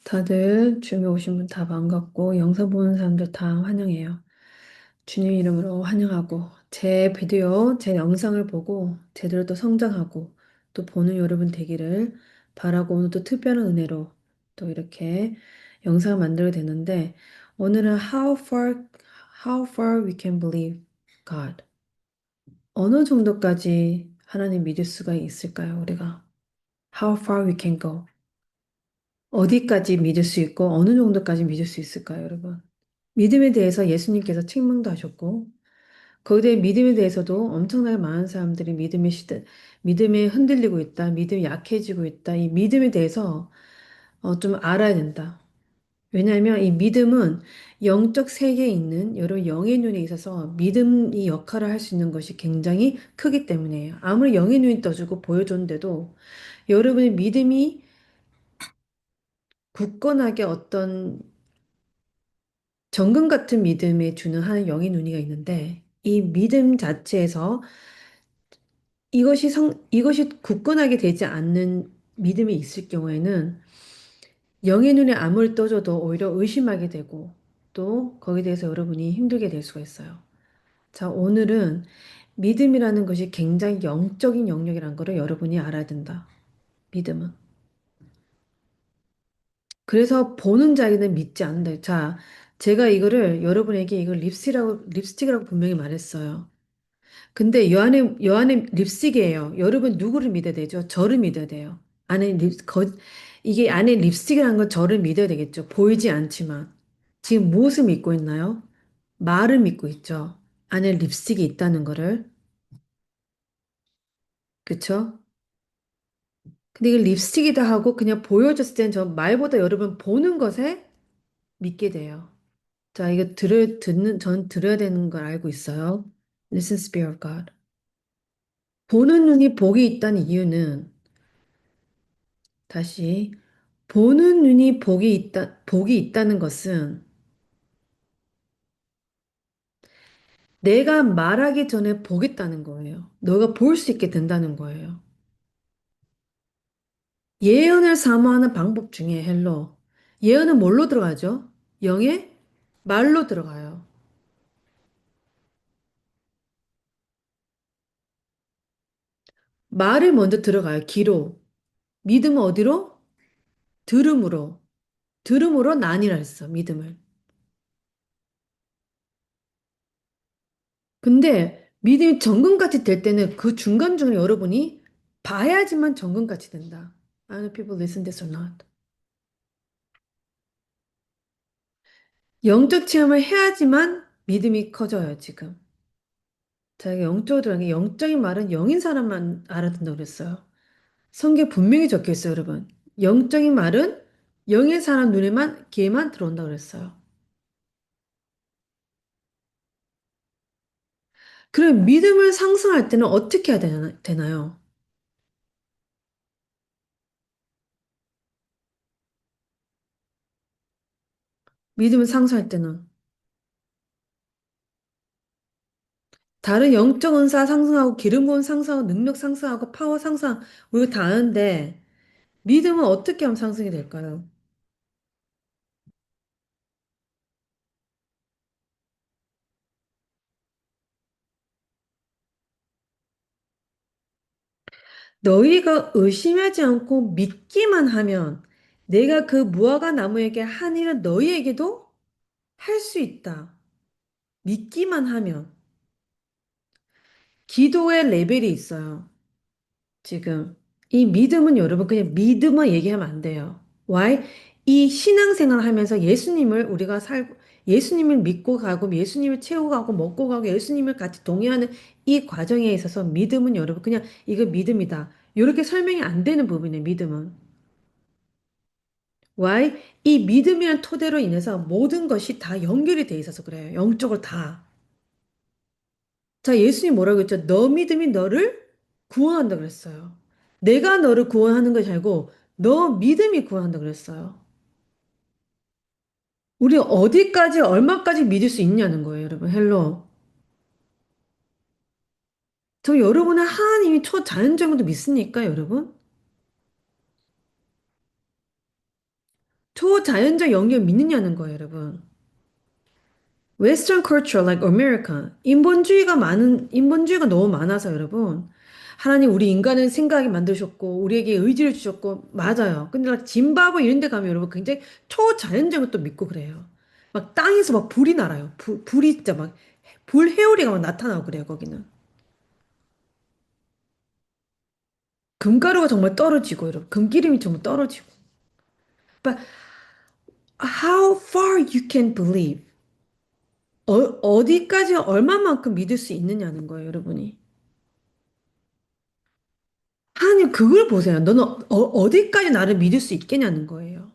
다들 주님에 오신 분 다 반갑고, 영상 보는 사람들 다 환영해요. 주님 이름으로 환영하고, 제 비디오, 제 영상을 보고, 제대로 또 성장하고, 또 보는 여러분 되기를 바라고, 오늘 또 특별한 은혜로 또 이렇게 영상을 만들게 되는데, 오늘은 how far we can believe God. 어느 정도까지 하나님 믿을 수가 있을까요, 우리가? How far we can go. 어디까지 믿을 수 있고 어느 정도까지 믿을 수 있을까요, 여러분? 믿음에 대해서 예수님께서 책망도 하셨고, 거기에 믿음에 대해서도 엄청나게 많은 사람들이 믿음에 흔들리고 있다, 믿음이 약해지고 있다, 이 믿음에 대해서 좀 알아야 된다. 왜냐하면 이 믿음은 영적 세계에 있는 여러 영의 눈에 있어서 믿음이 역할을 할 수 있는 것이 굉장히 크기 때문이에요. 아무리 영의 눈이 떠주고 보여줬는데도 여러분의 믿음이 굳건하게 어떤 정금 같은 믿음에 주는 한 영의 눈이가 있는데 이 믿음 자체에서 이것이 굳건하게 되지 않는 믿음이 있을 경우에는 영의 눈에 아무리 떠져도 오히려 의심하게 되고 또 거기에 대해서 여러분이 힘들게 될 수가 있어요. 자, 오늘은 믿음이라는 것이 굉장히 영적인 영역이라는 것을 여러분이 알아야 된다. 믿음은. 그래서 보는 자에는 믿지 않는다. 자, 제가 이거를 여러분에게 이걸 립스틱이라고 분명히 말했어요. 근데 요 안에 립스틱이에요. 여러분 누구를 믿어야 되죠? 저를 믿어야 돼요. 안에 이게 안에 립스틱이라는 건 저를 믿어야 되겠죠. 보이지 않지만. 지금 무엇을 믿고 있나요? 말을 믿고 있죠. 안에 립스틱이 있다는 거를. 그쵸? 근데 이게 립스틱이다 하고 그냥 보여줬을 땐 저 말보다 여러분 보는 것에 믿게 돼요. 자, 이거 전 들어야 되는 걸 알고 있어요. Listen, Spirit of God. 보는 눈이 복이 있다는 이유는 다시 보는 눈이 복이 있다는 것은 내가 말하기 전에 보겠다는 거예요. 너가 볼 수 있게 된다는 거예요. 예언을 사모하는 방법 중에 헬로. 예언은 뭘로 들어가죠? 영의 말로 들어가요. 말을 먼저 들어가요. 귀로. 믿음은 어디로? 들음으로. 들음으로 나뉘라 했어. 믿음을. 근데 믿음이 정금같이 될 때는 그 중간중간에 여러분이 봐야지만 정금같이 된다. I know people listen this or not. 영적 체험을 해야지만 믿음이 커져요, 지금. 자기가 영적으로 들어간 게 영적인 말은 영인 사람만 알아듣는다고 그랬어요. 성경에 분명히 적혀 있어요, 여러분. 영적인 말은 영의 사람 귀에만 들어온다고 그랬어요. 그럼 믿음을 상승할 때는 어떻게 해야 되나요? 믿음을 상승할 때는. 다른 영적 은사 상승하고 기름 부음 상승하고 능력 상승하고 파워 상승 우리가 다 아는데 믿음은 어떻게 하면 상승이 될까요? 너희가 의심하지 않고 믿기만 하면 내가 그 무화과 나무에게 한 일은 너희에게도 할 수 있다. 믿기만 하면 기도의 레벨이 있어요. 지금 이 믿음은 여러분 그냥 믿음만 얘기하면 안 돼요. Why? 이 신앙생활 하면서 예수님을 믿고 가고 예수님을 채우고 가고 먹고 가고 예수님을 같이 동의하는 이 과정에 있어서 믿음은 여러분 그냥 이거 믿음이다. 이렇게 설명이 안 되는 부분이에요. 믿음은. Why? 이 믿음이란 토대로 인해서 모든 것이 다 연결이 돼 있어서 그래요. 영적으로 다. 자, 예수님 뭐라고 했죠? 너 믿음이 너를 구원한다 그랬어요. 내가 너를 구원하는 것이 아니고 너 믿음이 구원한다 그랬어요. 우리 어디까지 얼마까지 믿을 수 있냐는 거예요, 여러분. 헬로. 저 여러분은 하나님이 초자연적인 것도 믿습니까, 여러분? 초자연적 영역을 믿느냐는 거예요, 여러분. Western culture like America. 인본주의가 너무 많아서 여러분. 하나님 우리 인간을 생각하게 만드셨고, 우리에게 의지를 주셨고, 맞아요. 근데 막 짐바브웨 이런 데 가면 여러분 굉장히 초자연적인 것도 믿고 그래요. 막 땅에서 막 불이 날아요. 불이 진짜 막, 불 해오리가 막 나타나고 그래요, 거기는. 금가루가 정말 떨어지고, 여러분. 금기름이 정말 떨어지고. But how far you can believe? 어디까지 얼마만큼 믿을 수 있느냐는 거예요, 여러분이. 하나님 그걸 보세요. 너는 어디까지 나를 믿을 수 있겠냐는 거예요.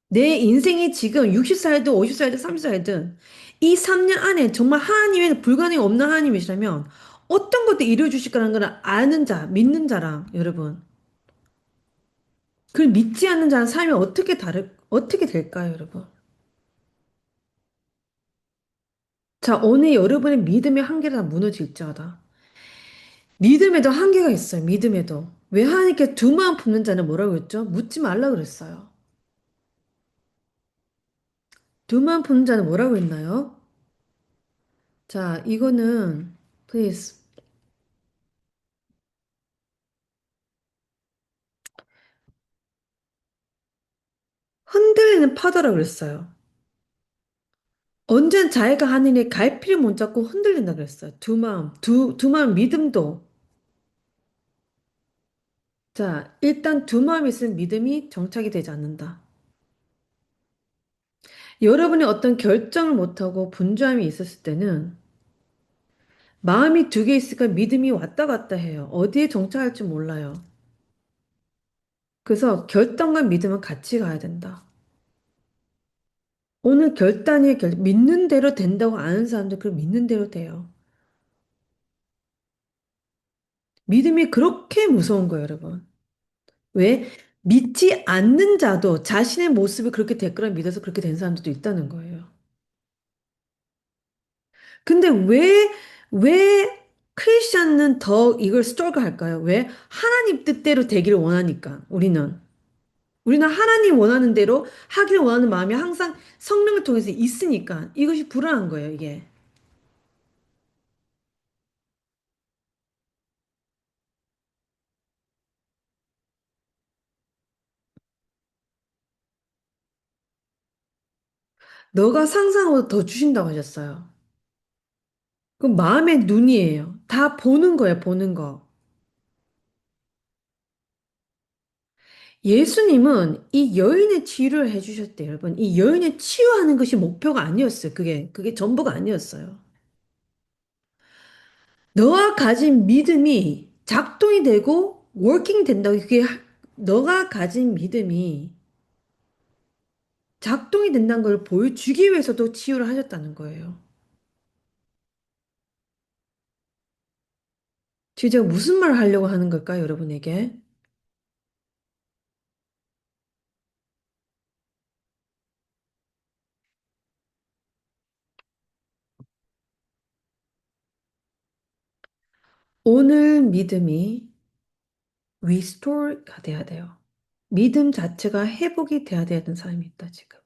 내 인생이 지금 60살이든 50살이든 30살이든 이 3년 안에 정말 하나님의 불가능이 없는 하나님이시라면 어떤 것도 이루어 주실 거라는 걸 아는 자, 믿는 자랑 여러분. 그걸 믿지 않는 자는 삶이 어떻게 될까요, 여러분? 자, 오늘 여러분의 믿음의 한계가 다 무너질지어다. 믿음에도 한계가 있어요, 믿음에도. 왜 하나님께 두 마음 품는 자는 뭐라고 했죠? 묻지 말라 그랬어요. 두 마음 품는 자는 뭐라고 했나요? 자, 이거는 please 흔들리는 파도라고 그랬어요. 언젠 자기가 하는 일에 갈피를 못 잡고 흔들린다 그랬어요. 두 마음 믿음도. 자, 일단 두 마음이 있으면 믿음이 정착이 되지 않는다. 여러분이 어떤 결정을 못하고 분주함이 있었을 때는 마음이 두 개 있으니까 믿음이 왔다 갔다 해요. 어디에 정착할지 몰라요. 그래서 결단과 믿음은 같이 가야 된다. 오늘 믿는 대로 된다고 아는 사람들 그걸 믿는 대로 돼요. 믿음이 그렇게 무서운 거예요, 여러분. 왜? 믿지 않는 자도 자신의 모습이 그렇게 될 거라 믿어서 그렇게 된 사람들도 있다는 거예요. 근데 왜 크리스천은 더 이걸 스토커 할까요? 왜? 하나님 뜻대로 되기를 원하니까, 우리는. 우리는 하나님 원하는 대로 하기를 원하는 마음이 항상 성령을 통해서 있으니까 이것이 불안한 거예요, 이게. 너가 상상하고 더 주신다고 하셨어요. 그 마음의 눈이에요. 다 보는 거예요, 보는 거. 예수님은 이 여인의 치유를 해주셨대요, 여러분. 이 여인의 치유하는 것이 목표가 아니었어요. 그게 전부가 아니었어요. 너가 가진 믿음이 작동이 되고 워킹 된다고 너가 가진 믿음이 작동이 된다는 걸 보여주기 위해서도 치유를 하셨다는 거예요. 지금 제가 무슨 말을 하려고 하는 걸까요, 여러분에게? 오늘 믿음이 restore가 돼야 돼요. 믿음 자체가 회복이 돼야 되는 사람이 있다, 지금.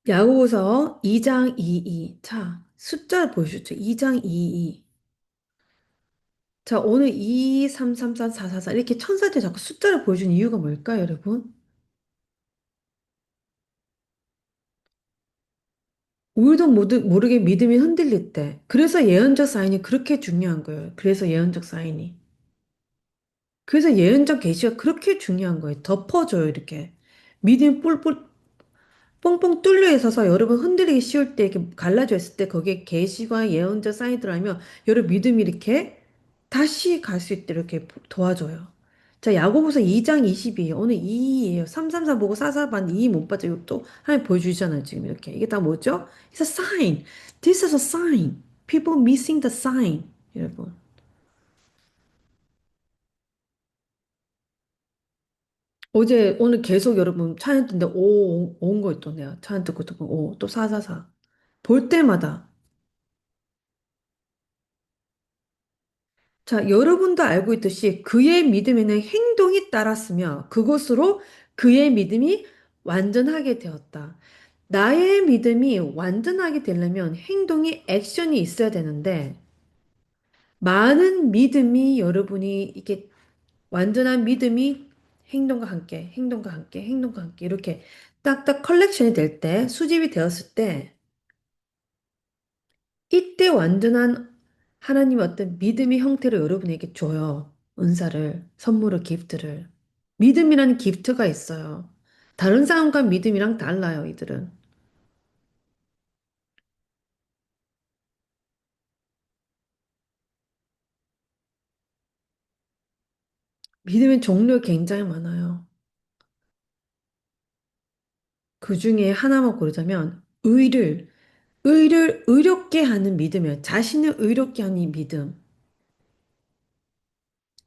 야고보서 2장 22. 자, 숫자를 보여주죠. 2장 22. 자, 오늘 2, 3, 3, 4, 4, 4, 4 이렇게 천사한테 자꾸 숫자를 보여주는 이유가 뭘까요, 여러분? 우리도 모르게 믿음이 흔들릴 때. 그래서 예언적 사인이 그렇게 중요한 거예요. 그래서 예언적 사인이. 그래서 예언적 계시가 그렇게 중요한 거예요. 덮어줘요, 이렇게. 믿음이 뿔뿔 뻥뻥 뚫려 있어서 여러분 흔들리기 쉬울 때 이렇게 갈라져 있을 때 거기에 계시와 예언자 사인이 들어가면 여러분 믿음이 이렇게 다시 갈 수 있도록 이렇게 도와줘요. 자, 야고보서 2장 22. 오늘 2예요. 334 보고 44 봤는데 2 못 봤죠. 이거 또 하나님 보여주시잖아요. 지금 이렇게. 이게 다 뭐죠? It's a sign. This is a sign. People missing the sign. 여러분. 오늘 계속 여러분 차안 뜨는데 온 거 있던데요. 차안 뜨고 또 오, 또 444. 볼 때마다. 자, 여러분도 알고 있듯이 그의 믿음에는 행동이 따랐으며 그것으로 그의 믿음이 완전하게 되었다. 나의 믿음이 완전하게 되려면 행동이 액션이 있어야 되는데 많은 믿음이 여러분이 이게 완전한 믿음이 행동과 함께 이렇게 딱딱 컬렉션이 될 때, 수집이 되었을 때 이때 완전한 하나님의 어떤 믿음의 형태로 여러분에게 줘요. 은사를, 선물을, 기프트를. 믿음이라는 기프트가 있어요. 다른 사람과 믿음이랑 달라요, 이들은. 믿음의 종류가 굉장히 많아요. 그 중에 하나만 고르자면, 의를 의롭게 하는 믿음이에요. 자신을 의롭게 하는 이 믿음.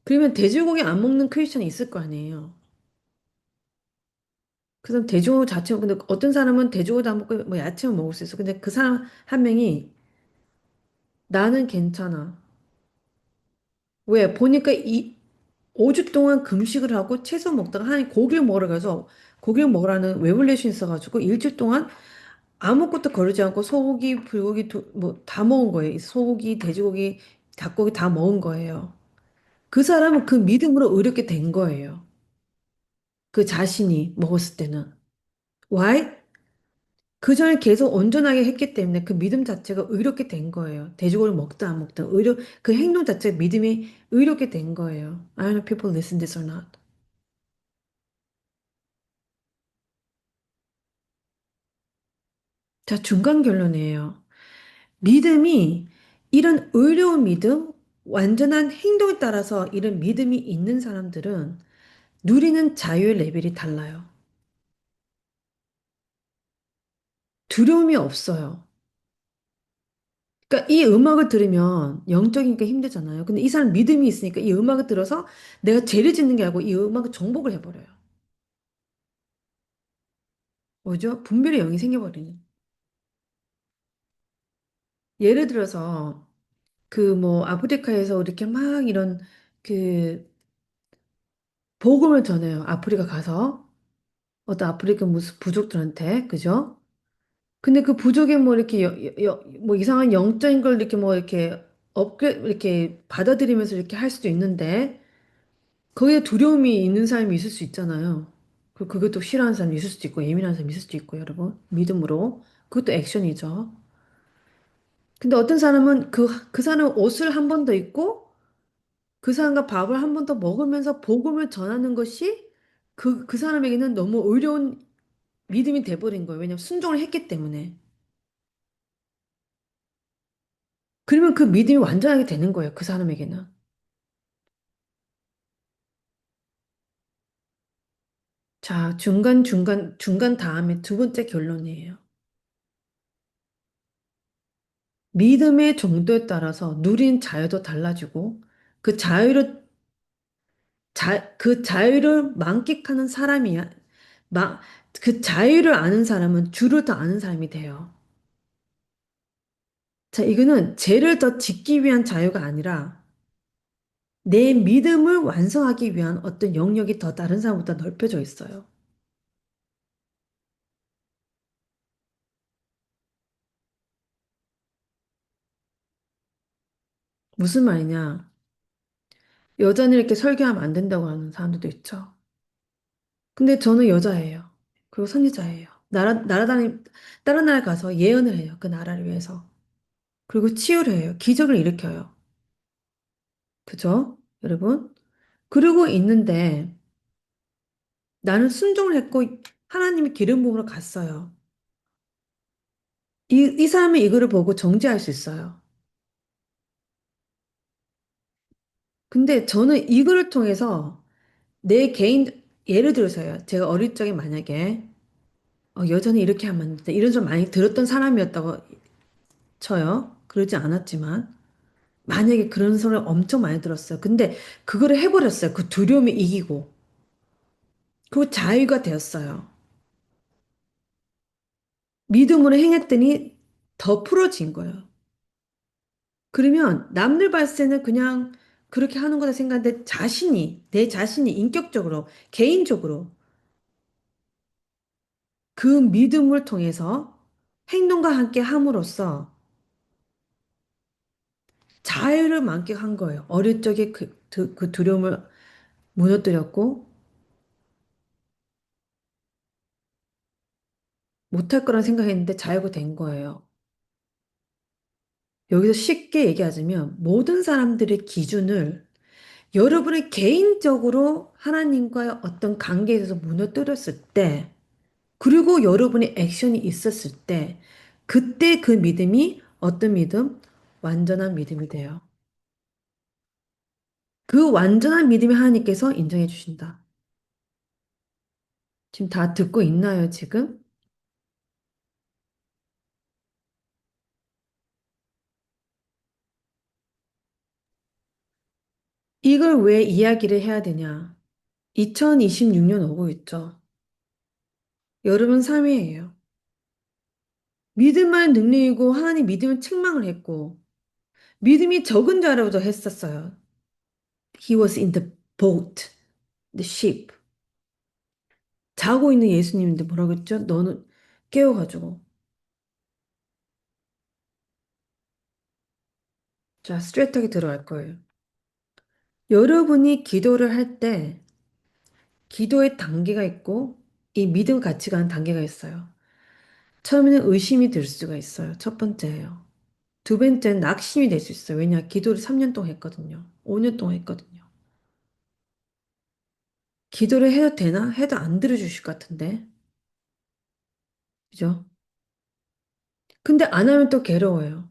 그러면 돼지고기 안 먹는 크리스천이 있을 거 아니에요. 그 사람 돼지고기 자체, 근데 어떤 사람은 돼지고기도 안 먹고 뭐 야채만 먹을 수 있어. 근데 그 사람 한 명이 나는 괜찮아. 왜? 보니까 5주 동안 금식을 하고 채소 먹다가 하나님 고기를 먹으러 가서 고기를 먹으라는 레벨레이션이 있어가지고 일주일 동안 아무것도 거르지 않고 소고기, 불고기 뭐 다 먹은 거예요. 소고기, 돼지고기, 닭고기 다 먹은 거예요. 그 사람은 그 믿음으로 의롭게 된 거예요. 그 자신이 먹었을 때는. Why? 그 전에 계속 온전하게 했기 때문에 그 믿음 자체가 의롭게 된 거예요. 돼지고기를 먹다 안 먹다 그 행동 자체가 믿음이 의롭게 된 거예요. I don't know if people listen this or not. 자, 중간 결론이에요. 믿음이 이런 의로운 믿음, 완전한 행동에 따라서 이런 믿음이 있는 사람들은 누리는 자유의 레벨이 달라요. 두려움이 없어요. 그러니까 이 음악을 들으면 영적이니까 힘들잖아요. 근데 이 사람 믿음이 있으니까 이 음악을 들어서 내가 죄를 짓는 게 아니고 이 음악을 정복을 해버려요. 뭐죠? 분별의 영이 생겨버리는. 예를 들어서 그 뭐 아프리카에서 이렇게 막 이런 그 복음을 전해요. 아프리카 가서 어떤 아프리카 무슨 부족들한테 그죠? 근데 그 부족의 뭐 이렇게 뭐 이상한 영적인 걸 이렇게 뭐 이렇게 이렇게 받아들이면서 이렇게 할 수도 있는데 거기에 두려움이 있는 사람이 있을 수 있잖아요. 그것도 싫어하는 사람이 있을 수도 있고 예민한 사람이 있을 수도 있고 여러분 믿음으로 그것도 액션이죠. 근데 어떤 사람은 그 사람 옷을 한 번 더 입고 그 사람과 밥을 한 번 더 먹으면서 복음을 전하는 것이 그 사람에게는 너무 어려운 믿음이 돼버린 거예요. 왜냐하면 순종을 했기 때문에. 그러면 그 믿음이 완전하게 되는 거예요. 그 사람에게는. 자, 중간 다음에 두 번째 결론이에요. 믿음의 정도에 따라서 누린 자유도 달라지고 그 그 자유를 만끽하는 사람이야. 마, 그 자유를 아는 사람은 주를 더 아는 사람이 돼요. 자, 이거는 죄를 더 짓기 위한 자유가 아니라 내 믿음을 완성하기 위한 어떤 영역이 더 다른 사람보다 넓혀져 있어요. 무슨 말이냐? 여자는 이렇게 설교하면 안 된다고 하는 사람들도 있죠. 근데 저는 여자예요. 그리고 선지자예요. 다른 나라 가서 예언을 해요. 그 나라를 위해서. 그리고 치유를 해요. 기적을 일으켜요. 그죠? 여러분? 그러고 있는데 나는 순종을 했고 하나님의 기름 부음으로 갔어요. 이 사람이 이거를 보고 정죄할 수 있어요. 근데 저는 이거를 통해서 내 개인, 예를 들어서요. 제가 어릴 적에 만약에 여자는 이렇게 하면 안 된다. 이런 소리 많이 들었던 사람이었다고 쳐요. 그러지 않았지만. 만약에 그런 소리를 엄청 많이 들었어요. 근데 그거를 해버렸어요. 그 두려움이 이기고. 그 자유가 되었어요. 믿음으로 행했더니 더 풀어진 거예요. 그러면 남들 봤을 때는 그냥 그렇게 하는 거다 생각하는데 내 자신이 인격적으로, 개인적으로 그 믿음을 통해서 행동과 함께 함으로써 자유를 만끽한 거예요. 어릴 적에 그 두려움을 무너뜨렸고 못할 거란 생각했는데 자유가 된 거예요. 여기서 쉽게 얘기하자면 모든 사람들의 기준을 여러분의 개인적으로 하나님과의 어떤 관계에 대해서 무너뜨렸을 때 그리고 여러분의 액션이 있었을 때 그때 그 믿음이 어떤 믿음? 완전한 믿음이 돼요. 그 완전한 믿음이 하나님께서 인정해 주신다. 지금 다 듣고 있나요, 지금? 이걸 왜 이야기를 해야 되냐? 2026년 오고 있죠. 여러분 삶이에요. 믿음만 능력이고 하나님 믿음을 책망을 했고 믿음이 적은 자라고도 했었어요. He was in the boat, the ship. 자고 있는 예수님인데 뭐라고 했죠? 너는 깨워가지고. 자, 스트레이트하게 들어갈 거예요. 여러분이 기도를 할 때 기도의 단계가 있고 이 믿음 가치가 하는 단계가 있어요. 처음에는 의심이 들 수가 있어요. 첫 번째예요. 두 번째는 낙심이 될 수 있어요. 왜냐? 기도를 3년 동안 했거든요. 5년 동안 했거든요. 기도를 해도 되나? 해도 안 들어주실 것 같은데. 그죠? 근데 안 하면 또 괴로워요.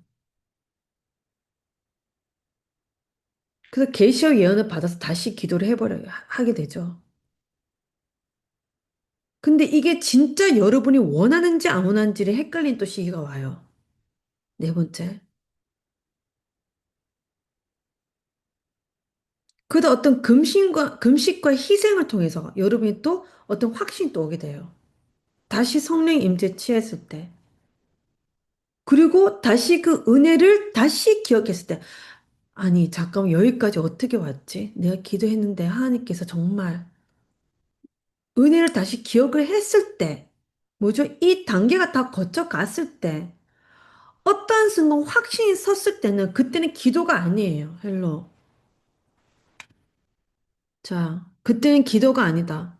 그래서 계시록 예언을 받아서 다시 기도를 하게 되죠. 근데 이게 진짜 여러분이 원하는지 안 원하는지를 헷갈린 또 시기가 와요. 네 번째. 그다 어떤 금식과 희생을 통해서 여러분이 또 어떤 확신이 또 오게 돼요. 다시 성령 임재 취했을 때. 그리고 다시 그 은혜를 다시 기억했을 때. 아니, 잠깐만, 여기까지 어떻게 왔지? 내가 기도했는데 하나님께서 정말 은혜를 다시 기억을 했을 때. 뭐죠? 이 단계가 다 거쳐갔을 때. 어떠한 순간 확신이 섰을 때는 그때는 기도가 아니에요. 헬로. 자, 그때는 기도가 아니다.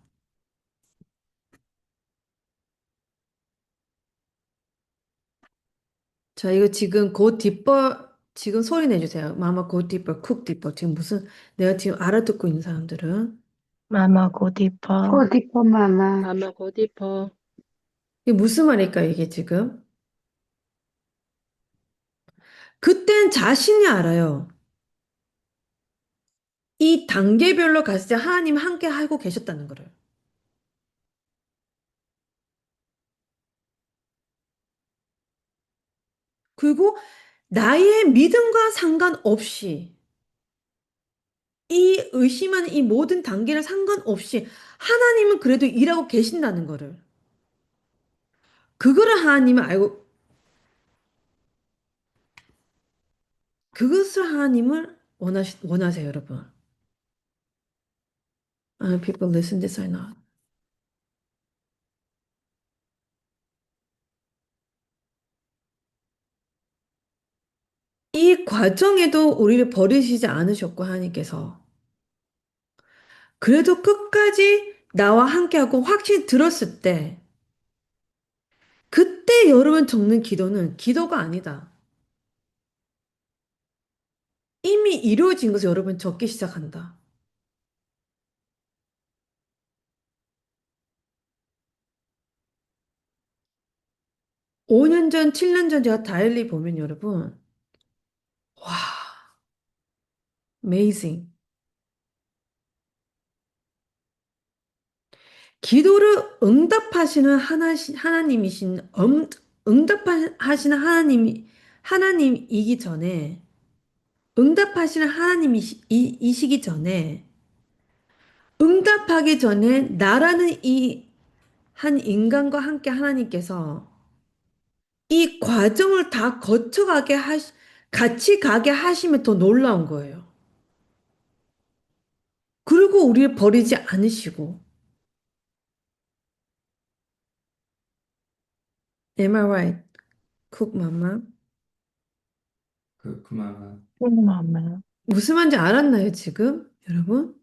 자, 이거 지금 고 딥버 지금 소리 내주세요. 마마 고 딥버 쿡 딥버 지금 무슨 내가 지금 알아듣고 있는 사람들은 Mama go deeper. 어디고 마마. Mama go deeper. 이게 무슨 말일까 이게 지금? 그땐 자신이 알아요. 이 단계별로 갔을 때 하나님 함께 하고 계셨다는 거를. 그리고 나의 믿음과 상관없이 이 의심하는 이 모든 단계를 상관없이 하나님은 그래도 일하고 계신다는 거를. 그거를 하나님은 알고 그것을 하나님을 원하세요, 여러분. People listen this or not. 이 과정에도 우리를 버리시지 않으셨고, 하나님께서. 그래도 끝까지 나와 함께하고 확신이 들었을 때, 그때 여러분 적는 기도는 기도가 아니다. 이미 이루어진 것을 여러분 적기 시작한다. 5년 전, 7년 전 제가 다일리 보면 여러분, 와, amazing. 기도를 응답하시는 응답하시는 하나님이기 전에, 응답하시는 이시기 전에 응답하기 전에 나라는 이 한 인간과 함께 하나님께서 이 과정을 다 같이 가게 하시면 더 놀라운 거예요. 그리고 우리를 버리지 않으시고. Am I right? 쿡 마마. 그만. 엄마. 무슨 말인지 알았나요, 지금? 여러분?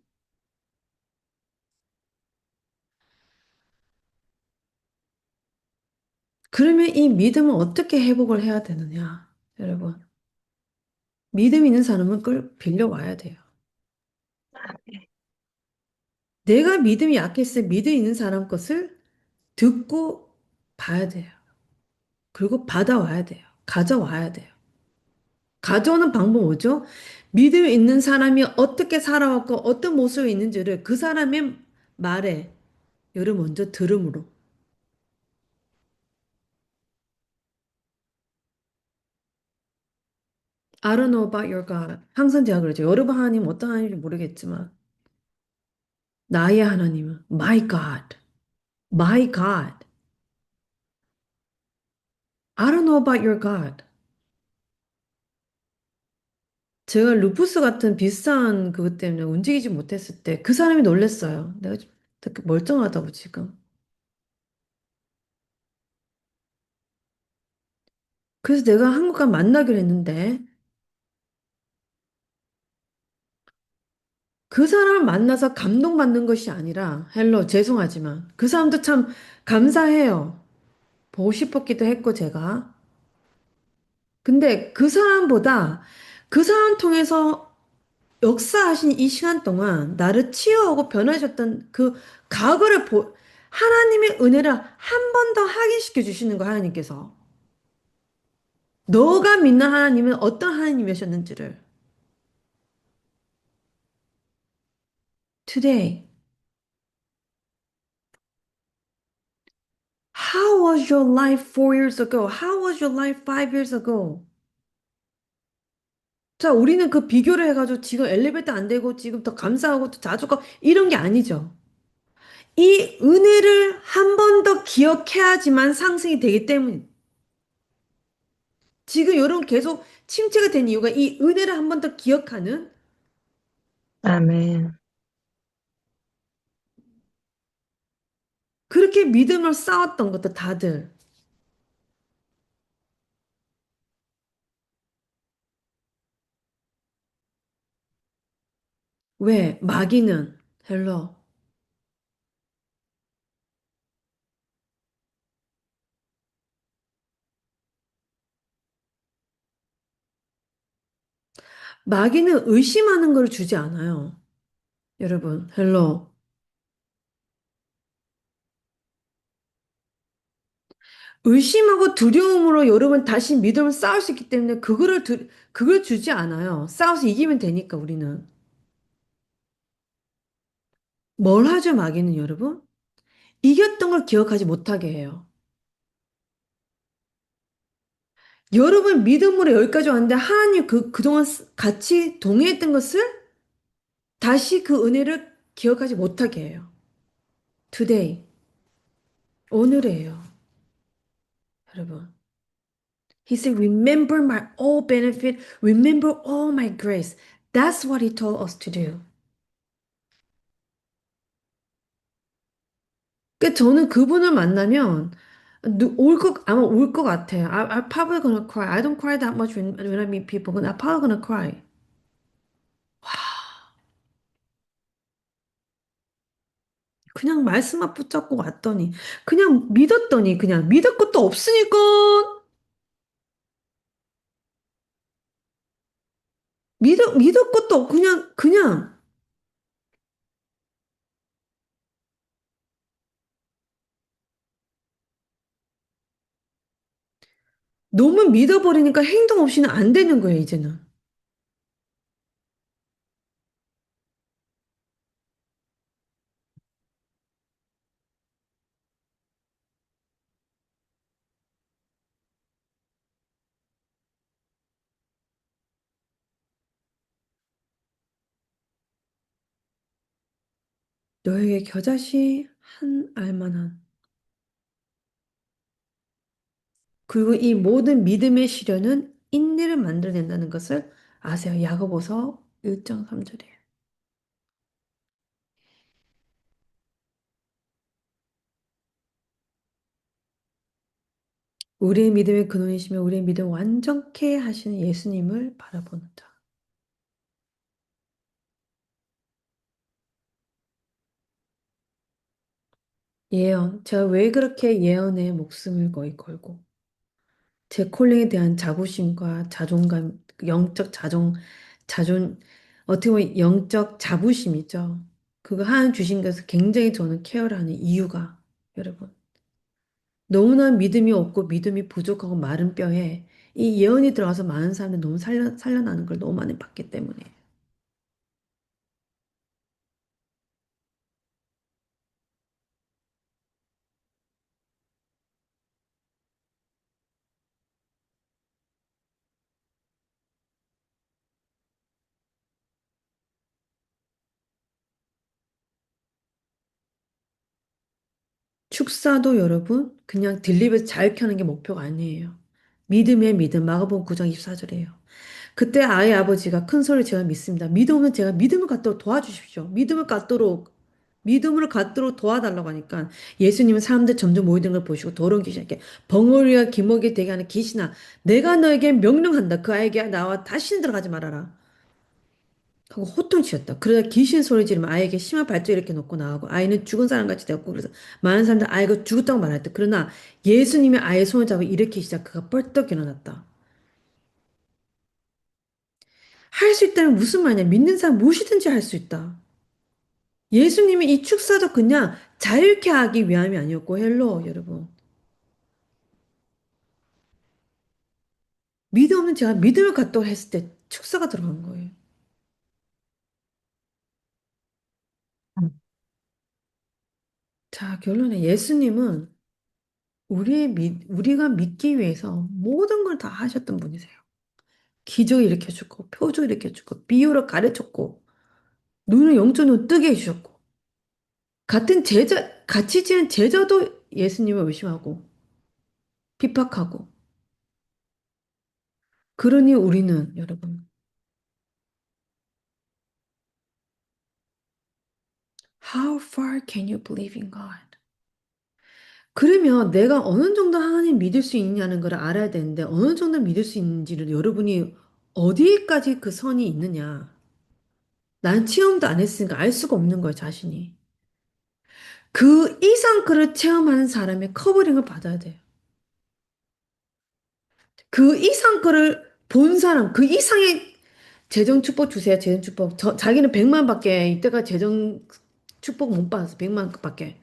그러면 이 믿음을 어떻게 회복을 해야 되느냐, 여러분? 믿음 있는 사람은 그걸 빌려와야 돼요. 내가 믿음이 약했을 때 믿음 있는 사람 것을 듣고 봐야 돼요. 그리고 받아와야 돼요. 가져와야 돼요. 가져오는 방법 뭐죠? 믿음 있는 사람이 어떻게 살아왔고 어떤 모습이 있는지를 그 사람의 말에 여러분 먼저 들음으로. I don't know about your God. 항상 제가 그러죠. 여러분 하나님 어떤 하나님인지 모르겠지만 나의 하나님은 my God. My God. I don't know about your God. 제가 루푸스 같은 비슷한 그것 때문에 움직이지 못했을 때 그 사람이 놀랬어요. 내가 좀 되게 멀쩡하다고 지금. 그래서 내가 한국 가 만나기로 했는데 그 사람을 만나서 감동받는 것이 아니라 헬로 죄송하지만 그 사람도 참 감사해요. 보고 싶었기도 했고 제가. 근데 그 사람보다 그 사람 통해서 역사하신 이 시간 동안 나를 치유하고 변화하셨던 그 과거를 하나님의 은혜를 한 번 더 확인시켜 주시는 거야, 하나님께서. 너가 믿는 하나님은 어떤 하나님이셨는지를. Today, how was your life 4 years ago? How was your life 5 years ago? 자, 우리는 그 비교를 해가지고 지금 엘리베이터 안 되고 지금 더 감사하고 더 자주 가고 이런 게 아니죠. 이 은혜를 한 번 더 기억해야지만 상승이 되기 때문에 지금 여러분 계속 침체가 된 이유가 이 은혜를 한 번 더 기억하는 아멘. 그렇게 믿음을 쌓았던 것도 다들 왜 마귀는 헬로 마귀는 의심하는 걸 주지 않아요. 여러분 헬로 의심하고 두려움으로 여러분 다시 믿음을 쌓을 수 있기 때문에 그걸 주지 않아요. 싸워서 이기면 되니까 우리는 뭘 하죠 마귀는 여러분? 이겼던 걸 기억하지 못하게 해요. 여러분 믿음으로 여기까지 왔는데 하나님 그동안 같이 동행했던 것을 다시 그 은혜를 기억하지 못하게 해요. Today, 오늘이에요. 여러분. He said, remember my all benefit, remember all my grace. That's what he told us to do. 그 저는 그분을 만나면 아마 울 것 같아요. I'm probably gonna cry. I don't cry that much when I meet people, but I'm probably gonna cry. 그냥 말씀만 붙잡고 왔더니, 그냥 믿었더니, 그냥 믿을 것도 없으니까, 믿을 것도 그냥, 너무 믿어버리니까 행동 없이는 안 되는 거예요, 이제는. 너에게 겨자씨 한 알만한. 그리고 이 모든 믿음의 시련은 인내를 만들어낸다는 것을 아세요? 야고보서 1장 3절이에요. 우리의 믿음의 근원이시며 우리의 믿음을 완전케 하시는 예수님을 바라보는 자. 예언. 제가 왜 그렇게 예언에 목숨을 거의 걸고 제 콜링에 대한 자부심과 자존감, 그 영적 자존, 어떻게 보면 영적 자부심이죠. 그거 하나 주신 것을 굉장히 저는 케어를 하는 이유가, 여러분. 너무나 믿음이 없고 믿음이 부족하고 마른 뼈에 이 예언이 들어가서 많은 사람들이 너무 살려나는 걸 너무 많이 봤기 때문에. 축사도 여러분, 그냥 딜리버스 잘 켜는 게 목표가 아니에요. 믿음의 믿음, 마가복음 9장 24절이에요. 그때 아이 아버지가 큰 소리를 제가 믿습니다. 믿음은 제가 믿음을 갖도록 도와주십시오. 믿음을 갖도록 도와달라고 하니까 예수님은 사람들 점점 모이는 걸 보시고 더러운 귀신에게 벙어리와 기먹이 되게 하는 귀신아 내가 너에게 명령한다. 그 아이에게 나와 다시는 들어가지 말아라. 하고 호통치셨다. 그러다 귀신 소리 지르면 아이에게 심한 발작 이렇게 놓고 나가고 아이는 죽은 사람 같이 되었고 그래서 많은 사람들 아이가 죽었다고 말했다. 그러나 예수님이 아이의 손을 잡아 일으키시자 그가 뻘떡 일어났다. 할 수 있다면 무슨 말이냐? 믿는 사람 무엇이든지 할 수 있다. 예수님이 이 축사도 그냥 자유케 하기 위함이 아니었고, 헬로, 여러분. 믿음 없는 제가 믿음을 갖도록 했을 때 축사가 들어간 거예요. 자, 결론은 예수님은 우리가 믿기 위해서 모든 걸 다 하셨던 분이세요. 기적 일으켜주고, 표적 일으켜주고, 비유를 가르쳤고, 눈을 영적으로 뜨게 해주셨고, 같이 지은 제자도 예수님을 의심하고, 핍박하고, 그러니 우리는, 여러분, How far can you believe in God? 그러면 내가 어느 정도 하나님 믿을 수 있냐는 걸 알아야 되는데 어느 정도 믿을 수 있는지를 여러분이 어디까지 그 선이 있느냐. 난 체험도 안 했으니까 알 수가 없는 거예요, 자신이. 그 이상 그를 체험하는 사람의 커버링을 받아야 돼요. 그 이상 그를 본 사람, 그 이상의 재정 축복 주세요, 재정 축복. 자기는 100만 밖에 이때가 재정 축복 못 받았어, 100만 밖에.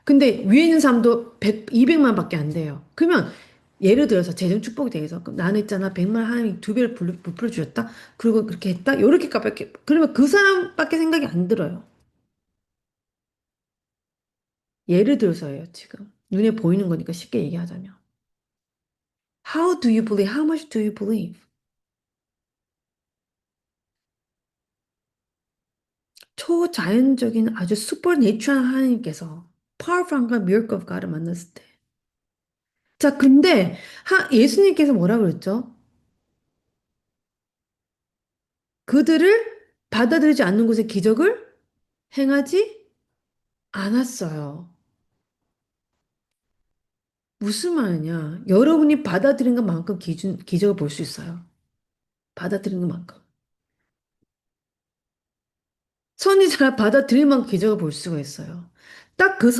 근데 위에 있는 사람도 100, 200만 밖에 안 돼요. 그러면 예를 들어서 재정 축복이 되겠어. 그럼 나는 있잖아. 100만 하나님이 두 배를 부풀어 주셨다. 그리고 그렇게 했다. 요렇게 값밖에 그러면 그 사람밖에 생각이 안 들어요. 예를 들어서예요, 지금. 눈에 보이는 거니까 쉽게 얘기하자면. How do you believe? How much do you believe? 초자연적인 아주 슈퍼내추럴 하나님께서 powerful한 miracle of God을 만났을 때. 자, 근데 예수님께서 뭐라 그랬죠? 그들을 받아들이지 않는 곳에 기적을 행하지 않았어요. 무슨 말이냐? 여러분이 받아들인 것만큼 기적을 볼 수 있어요. 받아들인 것만큼. 선지자가 받아들일 만큼 기적을 볼 수가 있어요. 딱 그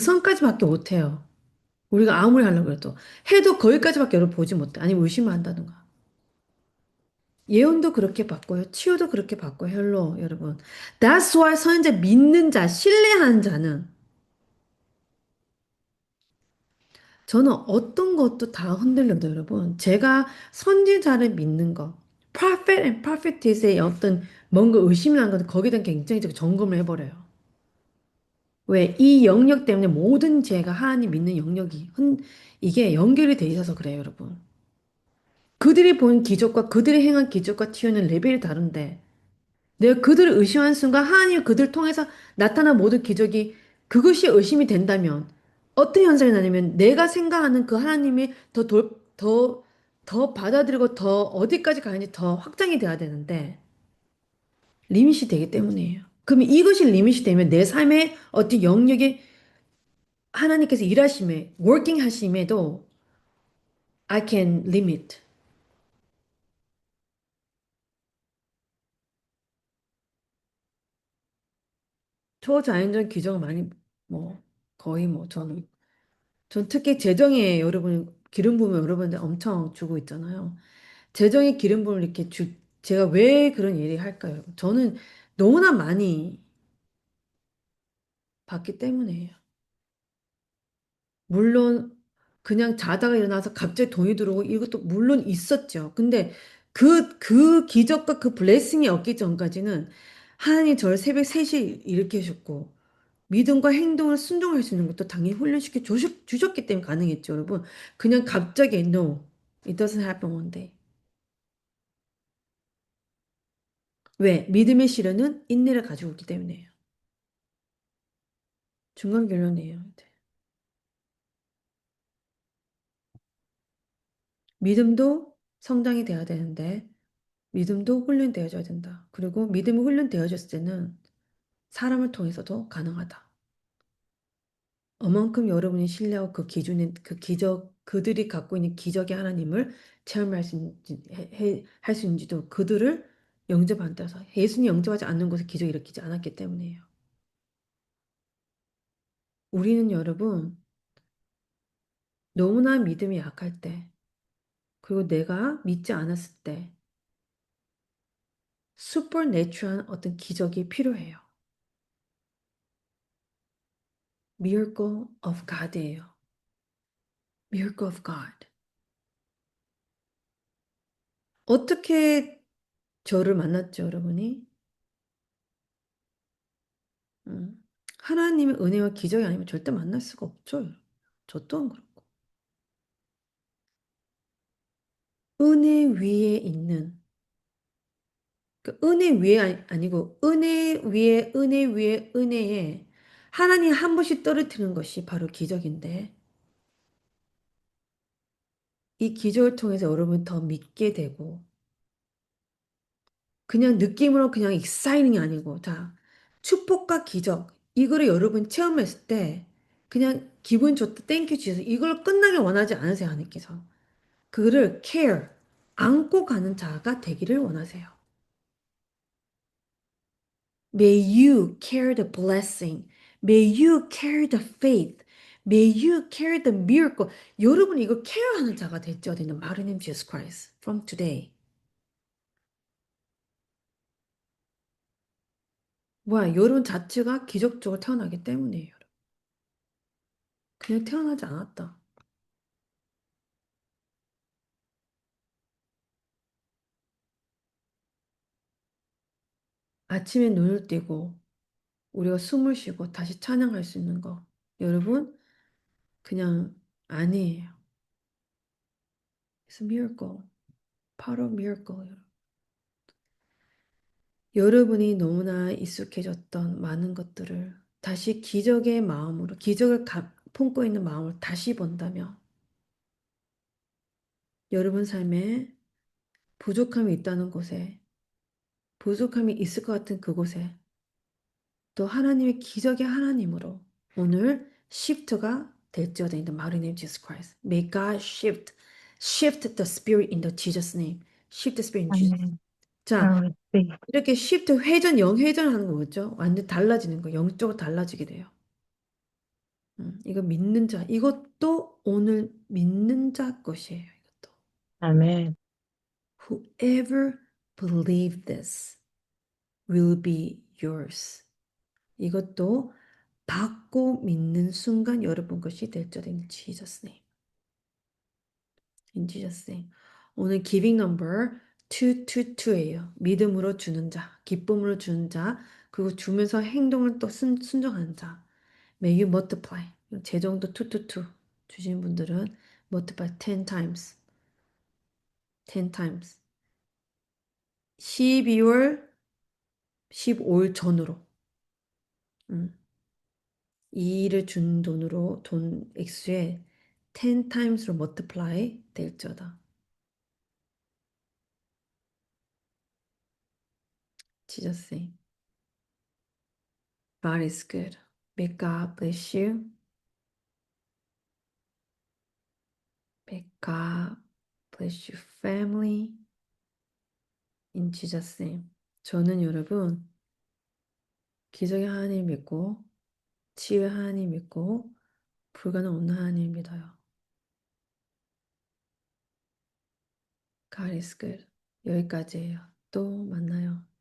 선까지밖에 못해요. 우리가 아무리 하려고 해도. 해도 거기까지밖에 여러분 보지 못해. 아니면 의심을 한다든가. 예언도 그렇게 받고요. 치유도 그렇게 받고요. 헬로, 여러분. That's why 선지자 믿는 자, 신뢰하는 자는 저는 어떤 것도 다 흔들려도 여러분. 제가 선지자를 믿는 거, prophet and prophetess의 어떤 뭔가 의심이라는 것은 거기에 대한 굉장히 제가 점검을 해버려요. 왜? 이 영역 때문에 모든 제가 하나님 믿는 이게 연결이 돼 있어서 그래요, 여러분. 그들이 본 기적과 그들이 행한 기적과 튀어는 레벨이 다른데 내가 그들을 의심하는 순간 하나님 그들 통해서 나타난 모든 기적이 그것이 의심이 된다면 어떤 현상이 나냐면 내가 생각하는 그 하나님이 더 받아들이고 더 어디까지 가는지 더 확장이 돼야 되는데 리밋이 되기 때문이에요. 그럼 이것이 리밋이 되면 내 삶의 어떤 영역에 하나님께서 일하심에, working 하심에도 I can limit. 초자연적 기적을 많이, 뭐, 거의 뭐, 전 특히 재정에 여러분, 기름 부으면 여러분들 엄청 주고 있잖아요. 재정에 기름 부음을 이렇게 제가 왜 그런 일이 할까요? 저는 너무나 많이 받기 때문이에요. 물론 그냥 자다가 일어나서 갑자기 돈이 들어오고 이것도 물론 있었죠. 근데 그 기적과 그 블레싱이 없기 전까지는 하나님 저를 새벽 3시에 일으켜 주셨고 믿음과 행동을 순종할 수 있는 것도 당연히 훈련시켜 주셨기 때문에 가능했죠, 여러분. 그냥 갑자기 no, it doesn't happen one day. 왜? 믿음의 실현은 인내를 가지고 있기 때문이에요. 중간 결론이에요. 믿음도 성장이 돼야 되는데 믿음도 훈련되어져야 된다. 그리고 믿음이 훈련되어졌을 때는 사람을 통해서도 가능하다. 어만큼 여러분이 신뢰하고 그 기준인 그 기적 그들이 갖고 있는 기적의 하나님을 체험할 수 있는지 할 수 있는지도 그들을 영접한 따서 예수님 영접하지 않는 곳에 기적이 일으키지 않았기 때문이에요. 우리는 여러분 너무나 믿음이 약할 때 그리고 내가 믿지 않았을 때 슈퍼내추럴한 어떤 기적이 필요해요. Miracle of God이에요. Miracle of God. 어떻게 저를 만났죠, 여러분이? 하나님의 은혜와 기적이 아니면 절대 만날 수가 없죠. 저 또한 그렇고. 은혜 위에 있는, 그 은혜 위에 아니고 은혜 위에 은혜에 하나님 한 번씩 떨어뜨리는 것이 바로 기적인데 이 기적을 통해서 여러분 더 믿게 되고 그냥 느낌으로 그냥 익사이닝이 아니고 자 축복과 기적 이거를 여러분 체험했을 때 그냥 기분 좋다 땡큐 주셔서 이걸 끝나게 원하지 않으세요 하나님께서 그를 care 안고 가는 자가 되기를 원하세요. May you carry the blessing. May you carry the faith. May you carry the miracle. 여러분 이거 케어하는 자가 됐죠. 되는 마르님 Jesus Christ from today. 와, 여러분 자체가 기적적으로 태어나기 때문이에요. 그냥 태어나지 않았다. 아침에 눈을 띄고 우리가 숨을 쉬고 다시 찬양할 수 있는 거. 여러분, 그냥 아니에요. It's a miracle. Part of miracle. 여러분이 너무나 익숙해졌던 많은 것들을 다시 기적의 마음으로, 품고 있는 마음을 다시 본다면 여러분 삶에 부족함이 있다는 곳에, 부족함이 있을 것 같은 그곳에 또 하나님의 기적의 하나님으로 오늘 시프트가 될지어다 in the mighty name of Jesus Christ. May God shift the spirit in the Jesus name. Shift the spirit in Jesus. 아멘. I 자, receive. 이렇게 shift 회전, 영회전 하는 거 뭐죠? 완전 달라지는 거, 영적으로 달라지게 돼요. 이거 믿는 자, 이것도 오늘 믿는 자 것이에요. 이것도. 아멘. Whoever believe this will be yours. 이것도 받고 믿는 순간 여러분 것이 될 줄 in Jesus name. In Jesus name. 오늘 giving number 222예요. 믿음으로 주는 자, 기쁨으로 주는 자, 그리고 주면서 행동을 또 순종하는 자. May you multiply. 재정도 222 주신 분들은 multiply 10 times. 10 times. 12월 15일 전으로. 음. 이 일을 준 돈으로 돈 액수에 10 times로 multiply 될지어다. Jesus name. God is good. May God bless you. May God bless your family. In Jesus name. 저는 여러분 기적의 하나님 믿고 치유의 하나님 믿고 불가능 없는 하나님 믿어요. God is good. 여기까지예요. 또 만나요.